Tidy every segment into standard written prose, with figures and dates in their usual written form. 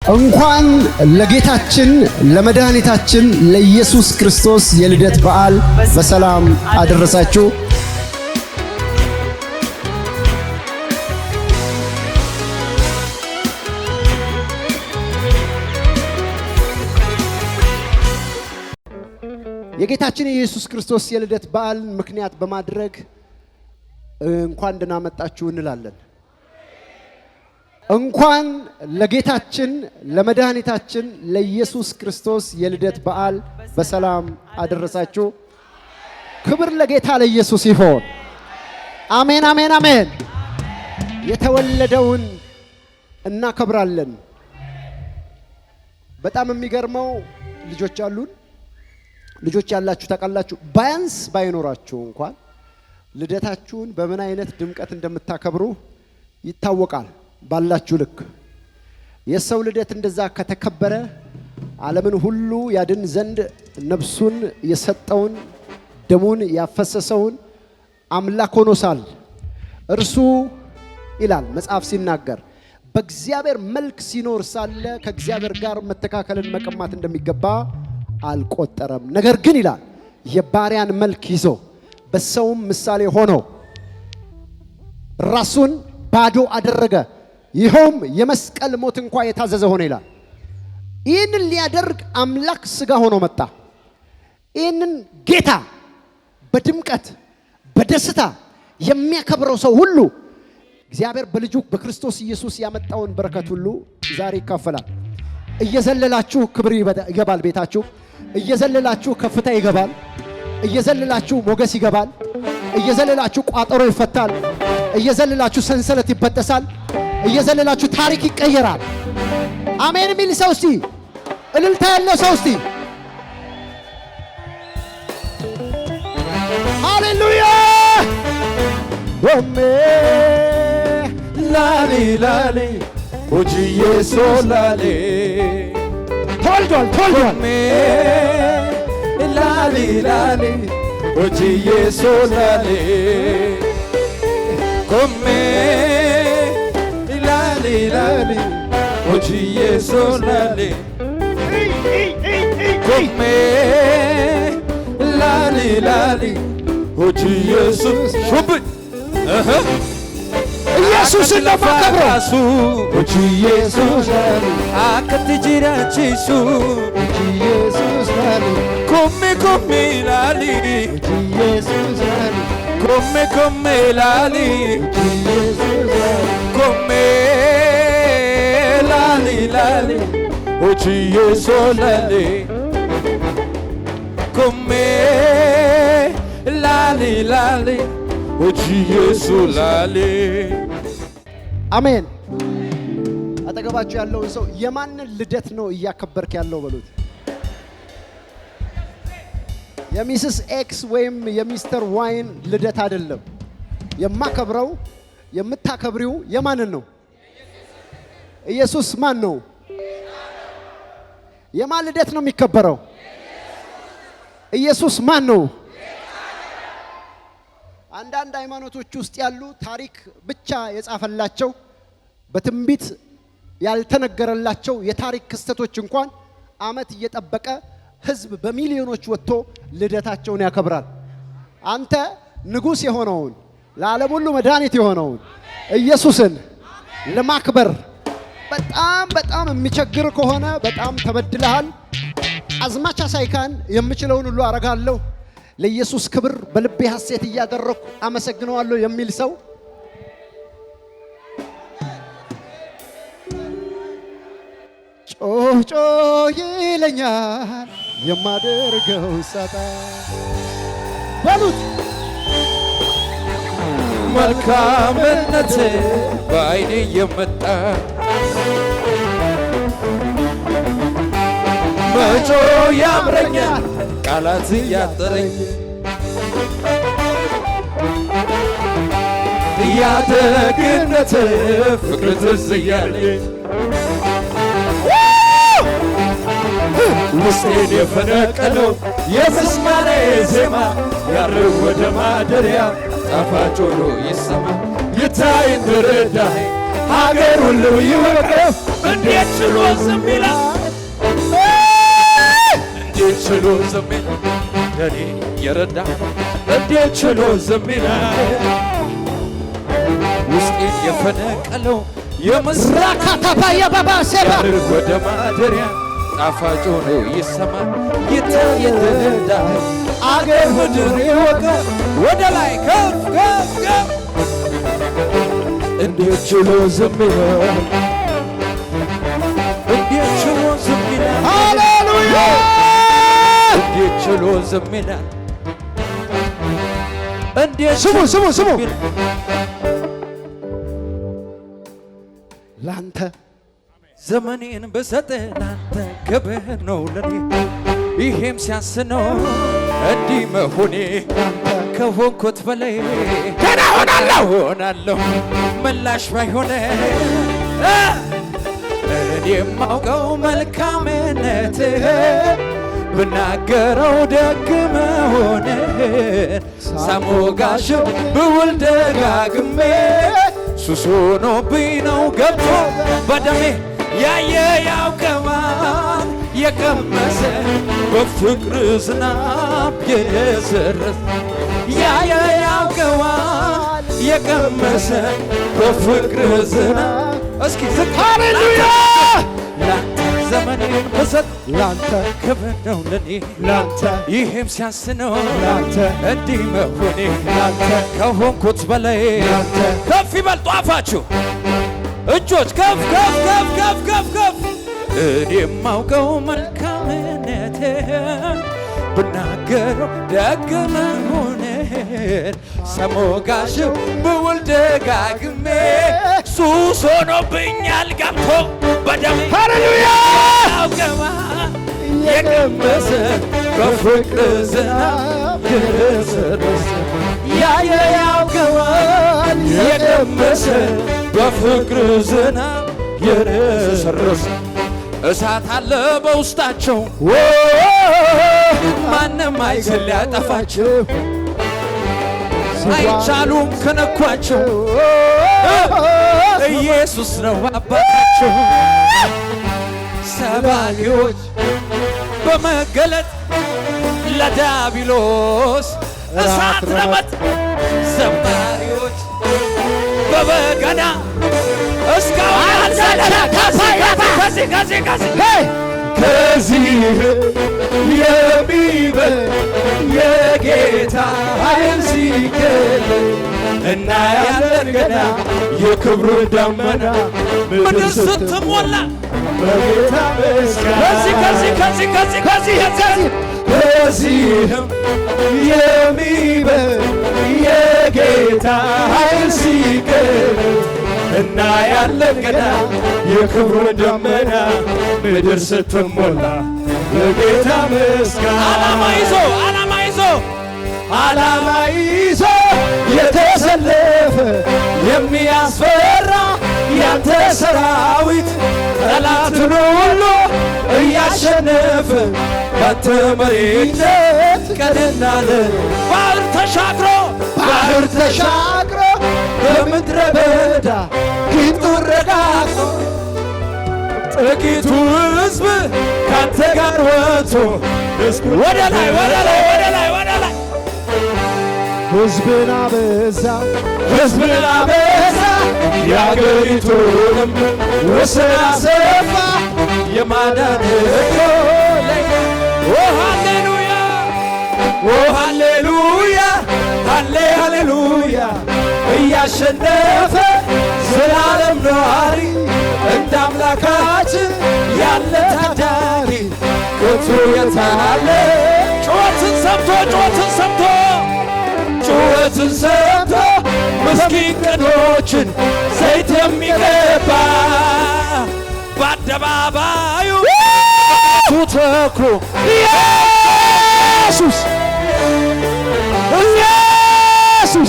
እንኳን ለጌታችን ለመድኃኒታችን ለኢየሱስ ክርስቶስ የልደት በዓል በሰላም አደረሳችሁ። የጌታችን የኢየሱስ ክርስቶስ የልደት በዓል ምክንያት በማድረግ እንኳን ደህና መጣችሁ እንላለን። እንኳን ለጌታችን ለመድኃኒታችን ለኢየሱስ ክርስቶስ የልደት በዓል በሰላም አደረሳችሁ። ክብር ለጌታ ለኢየሱስ ይሁን። አሜን አሜን አሜን። የተወለደውን እናከብራለን። በጣም የሚገርመው ልጆች አሉን። ልጆች ያላችሁ ታውቃላችሁ። ባያንስ ባይኖራችሁ እንኳን ልደታችሁን በምን አይነት ድምቀት እንደምታከብሩ ይታወቃል። ባላችሁ ልክ የሰው ልደት እንደዛ ከተከበረ ዓለምን ሁሉ ያድን ዘንድ ነፍሱን የሰጠውን ደሙን ያፈሰሰውን አምላክ ሆኖ ሳል እርሱ ይላል መጽሐፍ ሲናገር በእግዚአብሔር መልክ ሲኖር ሳለ ከእግዚአብሔር ጋር መተካከልን መቀማት እንደሚገባ አልቆጠረም። ነገር ግን ይላል የባሪያን መልክ ይዞ በሰውም ምሳሌ ሆኖ ራሱን ባዶ አደረገ፣ ይኸውም የመስቀል ሞት እንኳ የታዘዘ ሆነ ይላል። ይህንን ሊያደርግ አምላክ ሥጋ ሆኖ መጣ። ይህንን ጌታ በድምቀት በደስታ የሚያከብረው ሰው ሁሉ እግዚአብሔር በልጁ በክርስቶስ ኢየሱስ ያመጣውን በረከት ሁሉ ዛሬ ይካፈላል። እየዘለላችሁ ክብር ይገባል ቤታችሁ። እየዘለላችሁ ከፍታ ይገባል። እየዘለላችሁ ሞገስ ይገባል። እየዘለላችሁ ቋጠሮ ይፈታል። እየዘለላችሁ ሰንሰለት ይበጠሳል። እየዘለላችሁ ታሪክ ይቀየራል። አሜን የሚል ሰው እስቲ፣ እልልታ ያለው ሰው እስቲ ሃሌሉያ። ወሜ ላሊ ላሊ ኦጂዬ ሶላሌ ተወልዷል ተወልዷል። ላሊ ላሊ ኦጂዬ ሶላሌ ኮሜ ላሊ ላሊ ኦጂዬ ሶላሌ ኮሜ ላሊ ላሊ ኦጂዬ ሶላሌ ኢየሱስን ለማከብራሱ ኢየሱስ አከት ጅራቺሱ ኢየሱስ ኮሜ ኮሜ ላሊ ኢየሱስ ኮሜ ኮሜ ላሊ ኢየሱስ ኮሜ ላሊ ላሊ ኢየሱስ ላሊ ኮሜ ላሊ ላሊ ኢየሱስ ላሊ አሜን። አጠገባችሁ ያለውን ሰው የማንን ልደት ነው እያከበርክ ያለው በሉት። የሚስስ ኤክስ ወይም የሚስተር ዋይን ልደት አይደለም የማከብረው። የምታከብሪው የማንን ነው? ኢየሱስ ማን ነው? የማን ልደት ነው የሚከበረው? ኢየሱስ ማን ነው? አንዳንድ ሃይማኖቶች ውስጥ ያሉ ታሪክ ብቻ የጻፈላቸው በትንቢት ያልተነገረላቸው የታሪክ ክስተቶች እንኳን ዓመት እየጠበቀ ሕዝብ በሚሊዮኖች ወጥቶ ልደታቸውን ያከብራል። አንተ ንጉሥ የሆነውን ለዓለም ሁሉ መድኃኒት የሆነውን ኢየሱስን ለማክበር በጣም የሚቸግር ከሆነ በጣም ተበድለሃል። አዝማች ሳይካን የምችለውን ሁሉ አረጋለሁ ለኢየሱስ ክብር በልቤ ሐሴት እያደረኩ አመሰግነዋለሁ የሚል ሰው ጮህ ጮህ ይለኛል የማደርገው ሳጣ በሉት። መልካምነት በዓይኔ የመጣ መጮህ ያምረኛል ቃላት ያጠረኝ ያደግነት ፍቅር ትዝ እያለኝ ውስጤን የፈነቀለው የምስጋና ዜማ ያርግ ወደ ማደሪያ ጣፋጭ ሆኖ ይሰማ ይታይ እንደረዳኸኝ ሀገር ሁሉ ይወቀው እንዴት ችሎ ዝም ይላል እንዴት ችሎ ዝም ይላል ለኔ የረዳ እንዴት ችሎ ዝም ይላል ውስጤን የፈነቀለው የምስራቅ ካታባያ ባባ ሰባ ወደ ማደሪያ ጣፋጭ ሆኖ ይሰማል የተረዳ አገር ምድር ይወቀው ወደ ላይ ከፍ ከፍ ከፍ እንዴት ችሎ ዝም ይላል እንዴት ችሎ ዝም ይላል ሃሌሉያ እንዴት ችሎ ዝም ይላል እንዴት ስሙ ላንተ ዘመኔን በሰጠ ላንተ ክብር ነው ለኔ ይሄም ሲያስነው እንዲህ መሆኔ ከሆንኩት በላይ ገና ሆናለሁ ምላሽ ባይሆነ እኔ የማውቀው መልካምነትህ ብናገረው ደግ መሆንህን ሳሞጋሽው ብውል ደጋግሜ ሱስ ሆኖብኝ ነው ገብቶ በደሜ ያየ ያውቀዋል የቀመሰ በፍቅር ዝናብ የዘረሰ ያየ ያውቀዋል የቀመሰ በፍቅር ዝናብ እስኪ ሃሌሉያ ላንተ ዘመኔን ብሰጥ ላንተ ክብር ነው ለኔ ላንተ ይሄም ሲያስነው ላንተ እንዲህ መሆኔ ላንተ ከሆንኩት በላይ ላንተ ከፍ ይበል ጧፋችሁ እጆች ከፍ ከፍ ከፍ ከፍ ከፍ ከፍ እኔ የማውቀው መልካምነትህን ብናገረው ደግ መሆንህን ሳሞጋሽው ብውል ደጋግሜ ሱስ ሆኖብኛል ገብቶ በደሜ ሃሌሉያ ያውቀዋል የቀመሰ በፍቅር ዝናብ የረሰረሰ ያየ ያውቀዋል የቀመሰ በፍቅር ዝናብ የረሰረሰ እሳት አለ በውስጣቸው ማንም አይችል ሊያጠፋቸው አይቻሉም ከነኳቸው ኢየሱስ ነው አባታቸው ሰባኪዎች በመገለጥ ለዲያብሎስ እሳት ረመጥ ዘማሪዎች በበገና እስካሁን ከዚህ የሚበልጥ የጌታ ኃይል ሲገለጥ እናያለን ገና የክብሩን ደመና ምድር ስትሞላ በጌታ ምስጋና ከዚህም የሚበልጥ የጌታ ኃይል ሲገለጥ እናያለን ገና የክብሩን ደመና ምድር ስትሞላ ለጌታ ምስጋና ዓላማ ይዞ የተሰለፈ የሚያስፈራ ያንተ ሰራዊት ጠላትን ሁሉ እያሸነፈ ባንተ መሪነት ቀንና ሌሊት ባህር ተሻግሮ በምድረ በዳ ጊንጡን ረጋግጦ ጥቂቱ ሕዝብ ካንተ ጋር ወጥቶ ወደ ላይ ሕዝብን አበዛ የአገሪቱንም ወሰን አሰፋ የማዳን እጆ ለኛ ሃሌሉያ ሃሌሉያ እያሸነፈ ዘላለም ነዋሪ እንደ አምላካችን ያለ ታዳሪ ከቶ የታለ ጩኸትን ሰምቶ ምስኪን ቀኖችን ዘይት የሚቀባ በአደባባዩ ተኩሮ ኢየሱስ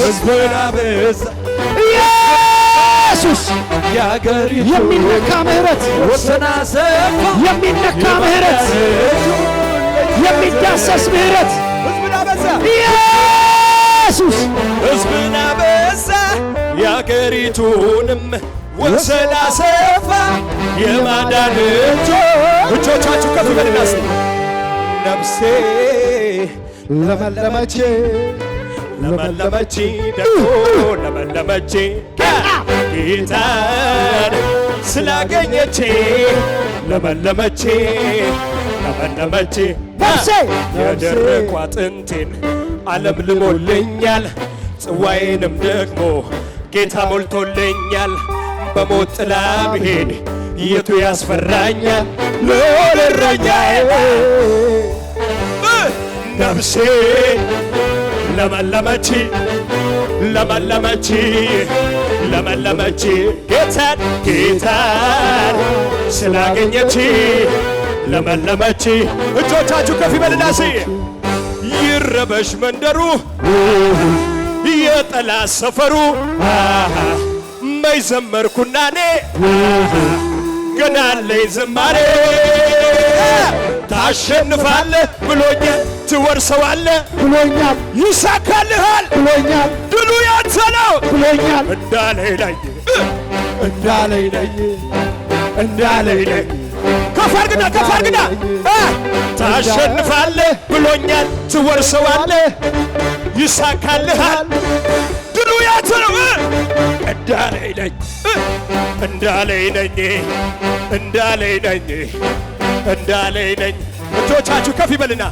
ሕዝብን አበዛ ኢየሱስ የአገሪቱ የሚነካ ምሕረት ወሰን አሰፋ የሚነካ ምሕረት የሚዳሰስ ምሕረት ሕዝብን አበዛ ኢየሱስ ሕዝብን አበዛ የአገሪቱንም ወሰን አሰፋ የማዳን እጆቻችሁ ከፍ ይበልና ነፍሴ ለመለመች ለመለመች ደግሞ ለመለመች ጌታን ስላገኘች ለመለመች ለመለመች ነፍሴ የደረቁ አጥንቴን ዓለም ልሞልኛል ጽዋዬንም ደግሞ ጌታ ሞልቶልኛል በሞት ጥላ ብሄድ የቱ ያስፈራኛል ልዑል እረኛዬ ነፍሴ ለመለመች ለመለመች ለመለመች ጌታን ስላገኘች ለመለመች እጆቻችሁ ከፍ ይበልና ይረበሽ መንደሩ የጠላት ሰፈሩ መች ዘመርኩና እኔ ገና አለኝ ዝማሬ ታሸንፋለህ ብሎኛል ትወርሰዋለህ ብሎኛል ይሳካልሃል ብሎኛል ድሉ ያንተ ነው ብሎኛል እንዳለኝ ነኝ ከፍ አድርግና ታሸንፋለህ ብሎኛል ትወርሰዋለህ ይሳካልሃል ድሉ ያንተ ነው እንዳለኝ ነኝ እጆቻችሁ ከፍ ይበልና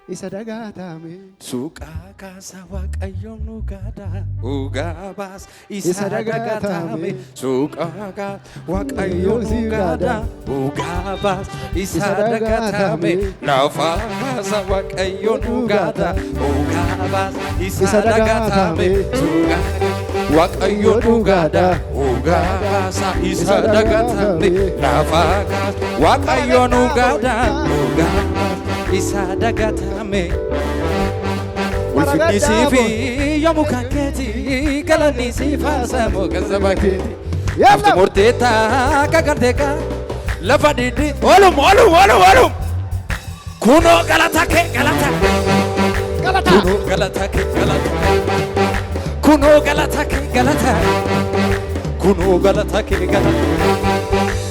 ኢሰደጋታሜ ሱቃ ካሳ ዋቀዮኑ ጋዳ ኡጋባስ ኢሰደጋታሜ ሱቃ ጋ ዋቀዮኑ ጋዳ ኡጋባስ ኢሰደጋታሜ ናፋ ካሳ ዋቀዮኑ ጋዳ ኡጋባስ ኢሰደጋታሜ ሱቃ ዋቀዮኑ ጋዳ ኡጋባሳ ኢሰደጋታሜ ናፋ ካሳ ዋቀዮኑ ጋዳ ኡጋባስ Isadagatamé Ulfini sifi yomukaketi Galani sifasa mokazabaketi After morteta kakardeka Lafadidi Olum Kuno galatake Kuno galatake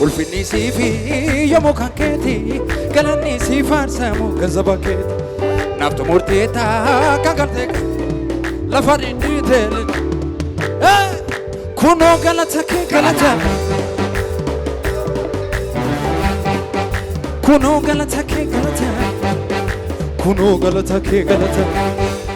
Ulfini sifi yomukaketi Galani sifarsa mokazabaketi Naftu morteta kakardeka Lafadidi tele Kuno galatake Kuno galatake